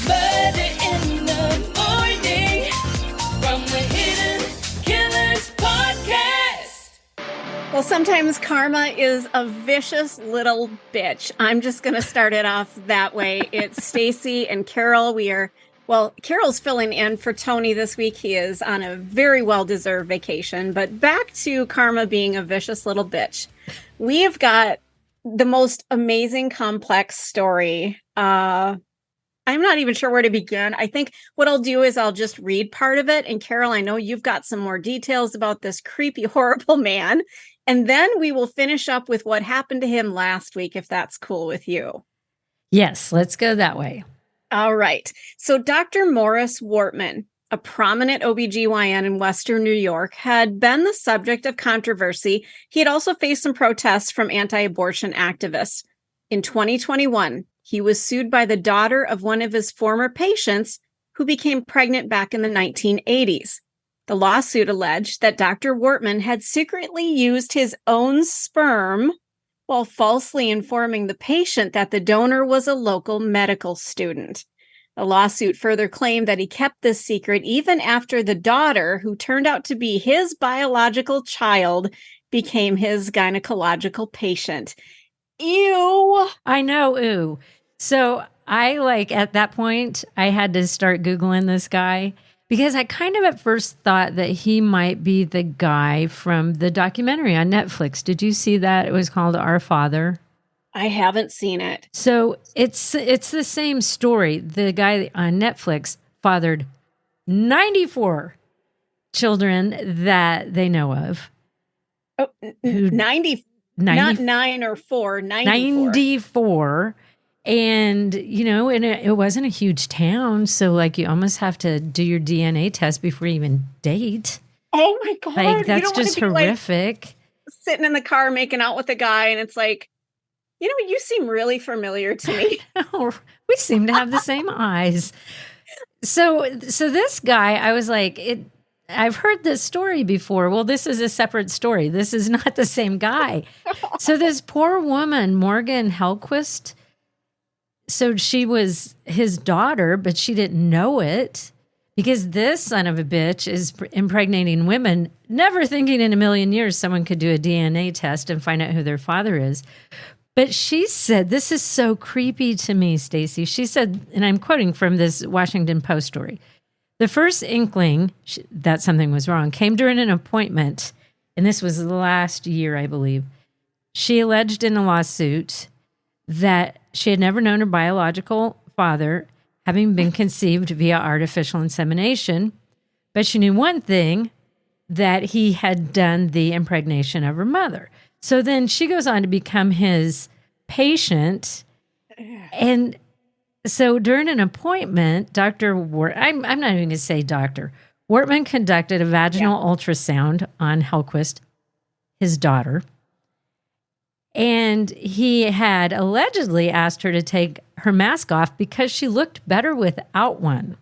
Murder in the morning from the Hidden Killers podcast. Well, sometimes karma is a vicious little bitch. I'm just going to start it off that way. It's Stacy and Carol. Carol's filling in for Tony this week. He is on a very well-deserved vacation. But back to karma being a vicious little bitch. We have got the most amazing, complex story. I'm not even sure where to begin. I think what I'll do is I'll just read part of it. And Carol, I know you've got some more details about this creepy, horrible man. And then we will finish up with what happened to him last week, if that's cool with you. Yes, let's go that way. All right. So Dr. Morris Wortman, a prominent OB-GYN in Western New York, had been the subject of controversy. He had also faced some protests from anti-abortion activists. In 2021, he was sued by the daughter of one of his former patients who became pregnant back in the 1980s. The lawsuit alleged that Dr. Wortman had secretly used his own sperm while falsely informing the patient that the donor was a local medical student. The lawsuit further claimed that he kept this secret even after the daughter, who turned out to be his biological child, became his gynecological patient. Ew. I know, ooh. So at that point, I had to start Googling this guy because I kind of at first thought that he might be the guy from the documentary on Netflix. Did you see that? It was called Our Father. I haven't seen it. So it's the same story. The guy on Netflix fathered 94 children that they know of. Oh, 90, not 9 or 4, 94. 94. And, and it wasn't a huge town. So, you almost have to do your DNA test before you even date. Oh, my God. That's just horrific. Sitting in the car making out with a guy, and it's like, you seem really familiar to me. We seem to have the same eyes. So this guy, I was like, I've heard this story before. Well, this is a separate story. This is not the same guy. So this poor woman, Morgan Hellquist, so she was his daughter, but she didn't know it because this son of a bitch is impregnating women, never thinking in a million years someone could do a DNA test and find out who their father is. But she said, this is so creepy to me, Stacy. She said, and I'm quoting from this Washington Post story, the first inkling that something was wrong came during an appointment, and this was last year, I believe. She alleged in a lawsuit that she had never known her biological father, having been conceived via artificial insemination, but she knew one thing, that he had done the impregnation of her mother. So then she goes on to become his patient. And so during an appointment, I'm not even going to say doctor, Wortman conducted a vaginal ultrasound on Hellquist, his daughter. And he had allegedly asked her to take her mask off because she looked better without one.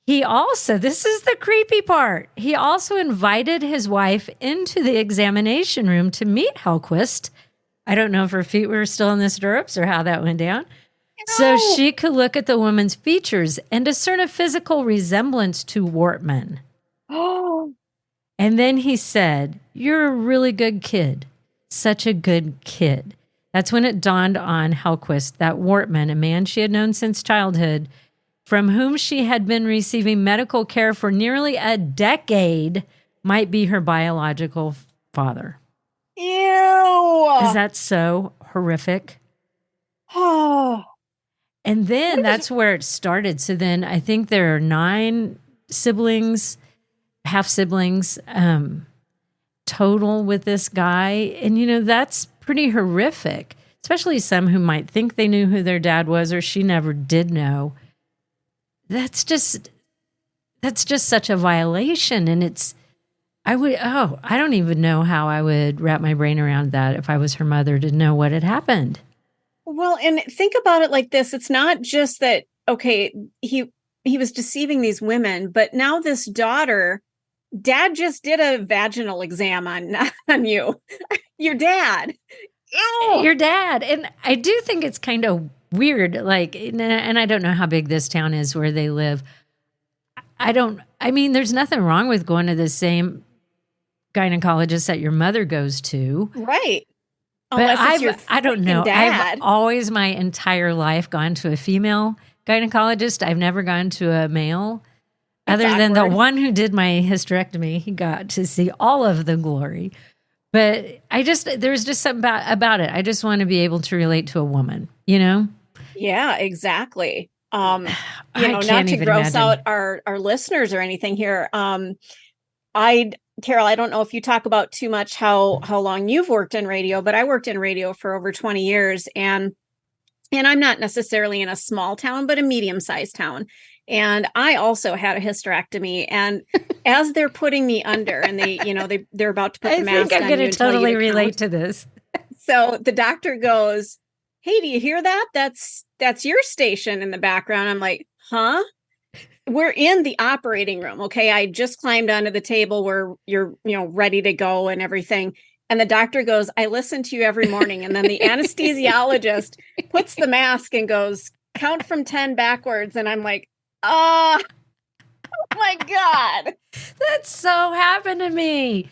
He also, this is the creepy part, he also invited his wife into the examination room to meet Hellquist. I don't know if her feet were still in the stirrups or how that went down. So she could look at the woman's features and discern a physical resemblance to Wortman. Oh. And then he said, "You're a really good kid. Such a good kid." That's when it dawned on Hellquist that Wortman, a man she had known since childhood, from whom she had been receiving medical care for nearly a decade, might be her biological father. Ew. Is that so horrific? Oh. And then that's where it started. So then I think there are 9 siblings, half siblings, total with this guy. And, that's pretty horrific, especially some who might think they knew who their dad was or she never did know. That's just such a violation. And I don't even know how I would wrap my brain around that if I was her mother to know what had happened. Well, and think about it like this. It's not just that, okay, he was deceiving these women, but now this daughter, dad just did a vaginal exam on you. Your dad. Ew. Your dad. And I do think it's kind of weird. Like, and I don't know how big this town is where they live. I mean, there's nothing wrong with going to the same gynecologist that your mother goes to. Right. But Unless it's your I don't freaking know. dad. I've always my entire life gone to a female gynecologist. I've never gone to a male. That's Other than the awkward. one who did my hysterectomy, he got to see all of the glory. But there's just something about it. I just want to be able to relate to a woman, you know? Yeah, exactly. I Not can't to even gross imagine. out our listeners or anything here. Carol, I don't know if you talk about too much how long you've worked in radio, but I worked in radio for over 20 years, and I'm not necessarily in a small town, but a medium-sized town. And I also had a hysterectomy, and as they're putting me under, and they're about to put the I mask think on I'm you going and to tell you totally to relate count. to this. So the doctor goes, "Hey, do you hear that? That's your station in the background." I'm like, "Huh?" We're in the operating room. Okay. I just climbed onto the table where you're, ready to go and everything. And the doctor goes, "I listen to you every morning." And then the anesthesiologist puts the mask and goes, "Count from 10 backwards." And I'm like, oh my God. That so happened to me.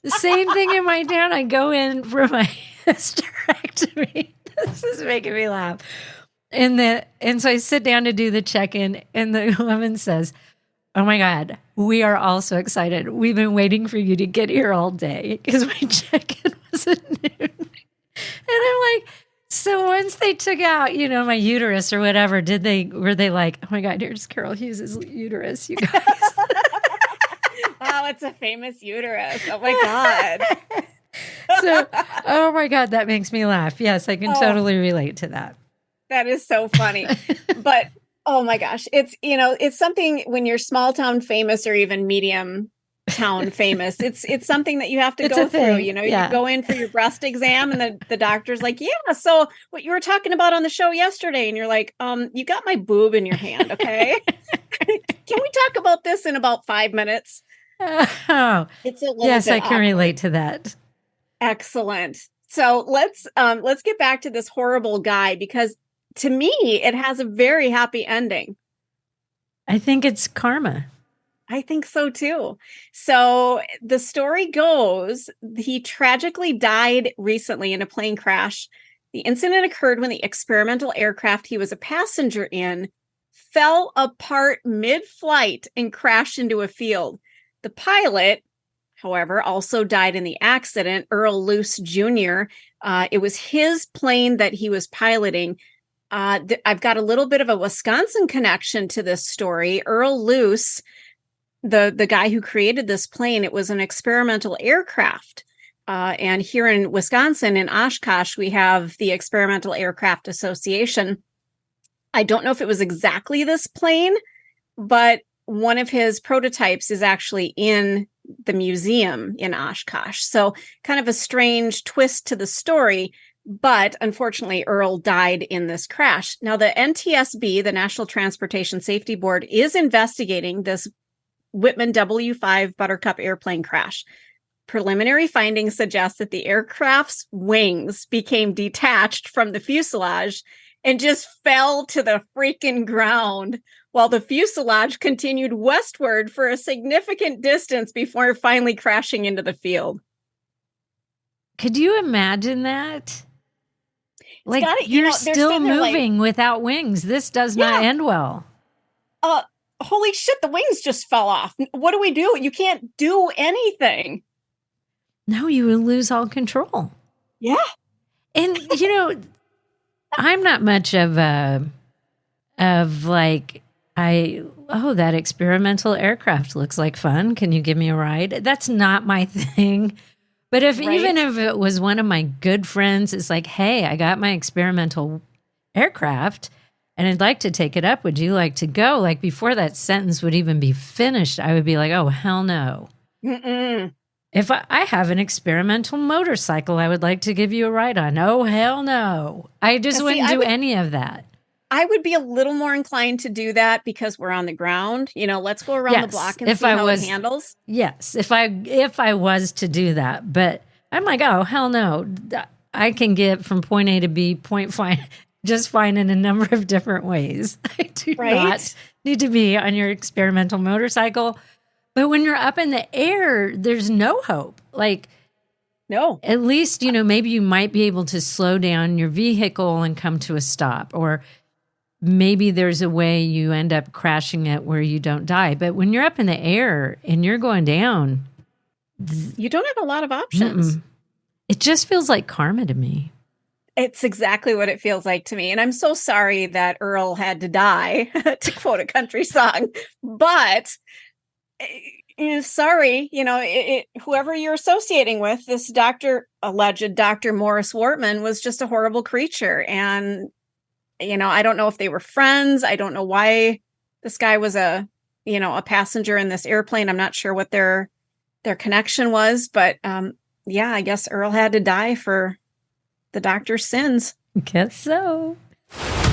The same thing in my town. I go in for my hysterectomy. This is making me laugh. And so I sit down to do the check-in, and the woman says, "Oh my God, we are all so excited. We've been waiting for you to get here all day," because my check-in was at noon. And I'm like, so once they took out, my uterus or whatever, were they like, "Oh my God, here's Carol Hughes' uterus, you guys." Wow, it's a famous uterus. Oh my God. So, oh my God, that makes me laugh. Yes, I can totally relate to that. That is so funny. But oh my gosh, it's something when you're small town famous or even medium town famous. It's something that you have to It's go a thing. through. Yeah. You go in for your breast exam, and the doctor's like, "Yeah, so what you were talking about on the show yesterday," and you're like, "You got my boob in your hand, okay? Can we talk about this in about 5 minutes?" Oh, It's a little yes, bit I can awkward. relate to that. Excellent. So let's get back to this horrible guy, because to me it has a very happy ending. I think it's karma. I think so too. So the story goes, he tragically died recently in a plane crash. The incident occurred when the experimental aircraft he was a passenger in fell apart mid-flight and crashed into a field. The pilot, however, also died in the accident, Earl Luce Jr. It was his plane that he was piloting. I've got a little bit of a Wisconsin connection to this story. Earl Luce, the guy who created this plane, it was an experimental aircraft. And here in Wisconsin, in Oshkosh, we have the Experimental Aircraft Association. I don't know if it was exactly this plane, but one of his prototypes is actually in the museum in Oshkosh. So kind of a strange twist to the story. But unfortunately, Earl died in this crash. Now, the NTSB, the National Transportation Safety Board, is investigating this Whitman W5 Buttercup airplane crash. Preliminary findings suggest that the aircraft's wings became detached from the fuselage and just fell to the freaking ground, while the fuselage continued westward for a significant distance before finally crashing into the field. Could you imagine that? Like, you're they're still sitting there like, moving without wings. This does not end well. holy shit, the wings just fell off. What do we do? You can't do anything. No, you will lose all control. Yeah. And, I'm not much of that experimental aircraft looks like fun. Can you give me a ride? That's not my thing. But even if it was one of my good friends, it's like, "Hey, I got my experimental aircraft and I'd like to take it up. Would you like to go?" Like, before that sentence would even be finished, I would be like, "Oh, hell no." Mm-mm. If I have an experimental motorcycle I would like to give you a ride on. Oh, hell no. I just wouldn't do any of that. I would be a little more inclined to do that because we're on the ground. Let's go around the block and see how it handles. Yes, if I was to do that. But I'm like, oh, hell no. I can get from point A to B, point just fine in a number of different ways. I do not need to be on your experimental motorcycle. But when you're up in the air, there's no hope. Like, No. at least, maybe you might be able to slow down your vehicle and come to a stop. Or maybe there's a way you end up crashing it where you don't die. But when you're up in the air and you're going down, You don't have a lot of options. it just feels like karma to me. It's exactly what it feels like to me. And I'm so sorry that Earl had to die, to quote a country song. But sorry, whoever you're associating with, this alleged Dr. Morris Wortman was just a horrible creature. And, I don't know if they were friends. I don't know why this guy was a passenger in this airplane. I'm not sure what their connection was, but yeah, I guess Earl had to die for the doctor's sins. Guess so.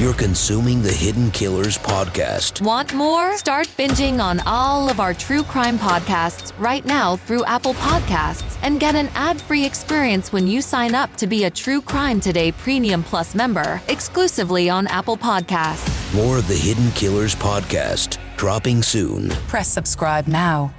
You're consuming the Hidden Killers podcast. Want more? Start binging on all of our true crime podcasts right now through Apple Podcasts and get an ad-free experience when you sign up to be a True Crime Today Premium Plus member exclusively on Apple Podcasts. More of the Hidden Killers podcast dropping soon. Press subscribe now.